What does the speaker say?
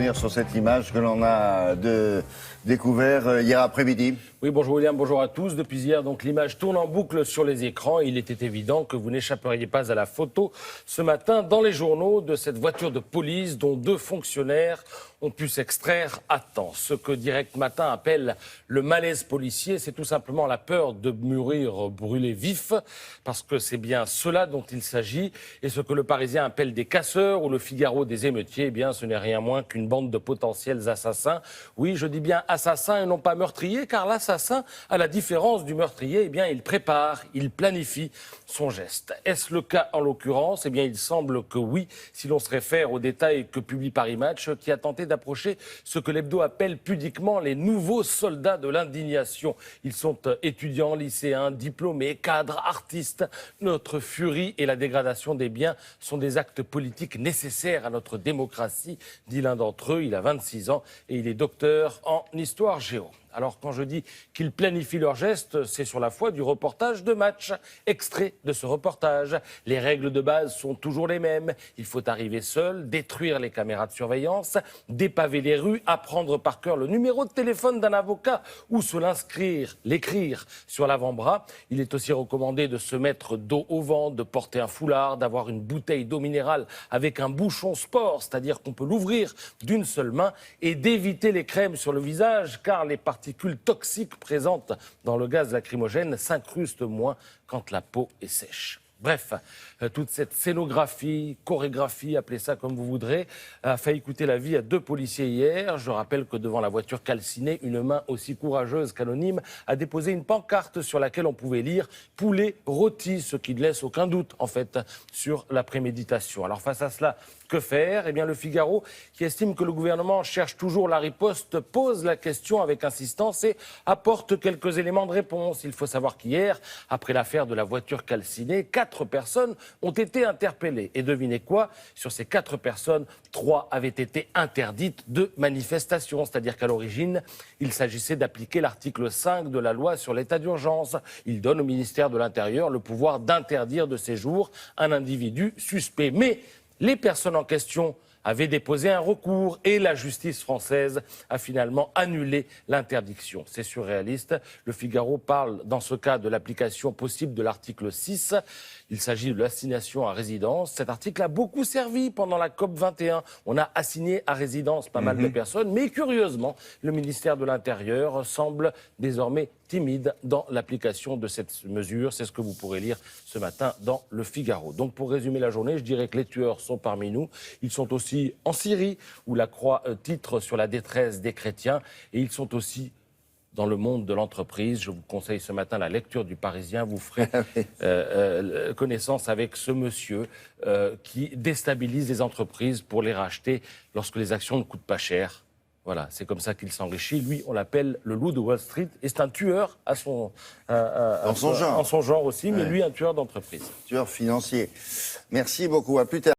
revenir sur cette image que l'on a découvert hier après-midi. Oui, bonjour William, bonjour à tous. Depuis hier, donc l'image tourne en boucle sur les écrans. Il était évident que vous n'échapperiez pas à la photo ce matin dans les journaux de cette voiture de police dont 2 fonctionnaires ont pu s'extraire à temps. Ce que Direct Matin appelle le malaise policier, c'est tout simplement la peur de mourir brûlé vif, parce que c'est bien cela dont il s'agit. Et ce que le Parisien appelle des casseurs ou le Figaro des émeutiers, eh bien, ce n'est rien moins qu'une bande de potentiels assassins. Oui, je dis bien assassins et non pas meurtriers, car l'assassin, à la différence du meurtrier, eh bien, il prépare, il planifie son geste. Est-ce le cas en l'occurrence? Eh bien, il semble que oui, si l'on se réfère aux détails que publie Paris Match, qui a tenté d'approcher ce que l'hebdo appelle pudiquement les nouveaux soldats de l'indignation. Ils sont étudiants, lycéens, diplômés, cadres, artistes. Notre furie et la dégradation des biens sont des actes politiques nécessaires à notre démocratie, dit l'un d'entre eux. Il a 26 ans et il est docteur en histoire géo. Alors, quand je dis qu'ils planifient leurs gestes, c'est sur la foi du reportage de Match. Extrait de ce reportage. Les règles de base sont toujours les mêmes. Il faut arriver seul, détruire les caméras de surveillance, dépaver les rues, apprendre par cœur le numéro de téléphone d'un avocat ou se l'écrire sur l'avant-bras. Il est aussi recommandé de se mettre dos au vent, de porter un foulard, d'avoir une bouteille d'eau minérale avec un bouchon sport, c'est-à-dire qu'on peut l'ouvrir d'une seule main, et d'éviter les crèmes sur le visage, car les particules toxiques présentes dans le gaz lacrymogène s'incrustent moins quand la peau est sèche. Bref, toute cette scénographie, chorégraphie, appelez ça comme vous voudrez, a failli coûter la vie à 2 policiers hier. Je rappelle que devant la voiture calcinée, une main aussi courageuse qu'anonyme a déposé une pancarte sur laquelle on pouvait lire « poulet rôti », ce qui ne laisse aucun doute, en fait, sur la préméditation. Alors face à cela, que faire? Eh bien, le Figaro, qui estime que le gouvernement cherche toujours la riposte, pose la question avec insistance et apporte quelques éléments de réponse. Il faut savoir qu'hier, après l'affaire de la voiture calcinée, 4 personnes ont été interpellées. Et devinez quoi? Sur ces 4 personnes, 3 avaient été interdites de manifestation. C'est-à-dire qu'à l'origine, il s'agissait d'appliquer l'article 5 de la loi sur l'état d'urgence. Il donne au ministère de l'Intérieur le pouvoir d'interdire de séjour un individu suspect. Mais les personnes en question avaient déposé un recours et la justice française a finalement annulé l'interdiction. C'est surréaliste. Le Figaro parle dans ce cas de l'application possible de l'article 6. Il s'agit de l'assignation à résidence. Cet article a beaucoup servi pendant la COP 21. On a assigné à résidence pas mal de personnes, mais curieusement, le ministère de l'Intérieur semble désormais timide dans l'application de cette mesure. C'est ce que vous pourrez lire ce matin dans Le Figaro. Donc pour résumer la journée, je dirais que les tueurs sont parmi nous. Ils sont aussi en Syrie, où la Croix titre sur la détresse des chrétiens. Et ils sont aussi dans le monde de l'entreprise. Je vous conseille ce matin la lecture du Parisien. Vous ferez connaissance avec ce monsieur qui déstabilise les entreprises pour les racheter lorsque les actions ne coûtent pas cher. Voilà, c'est comme ça qu'il s'enrichit. Lui, on l'appelle le loup de Wall Street. Et c'est un tueur en son genre aussi, mais lui, un tueur d'entreprise. Tueur financier. Merci beaucoup. À plus tard.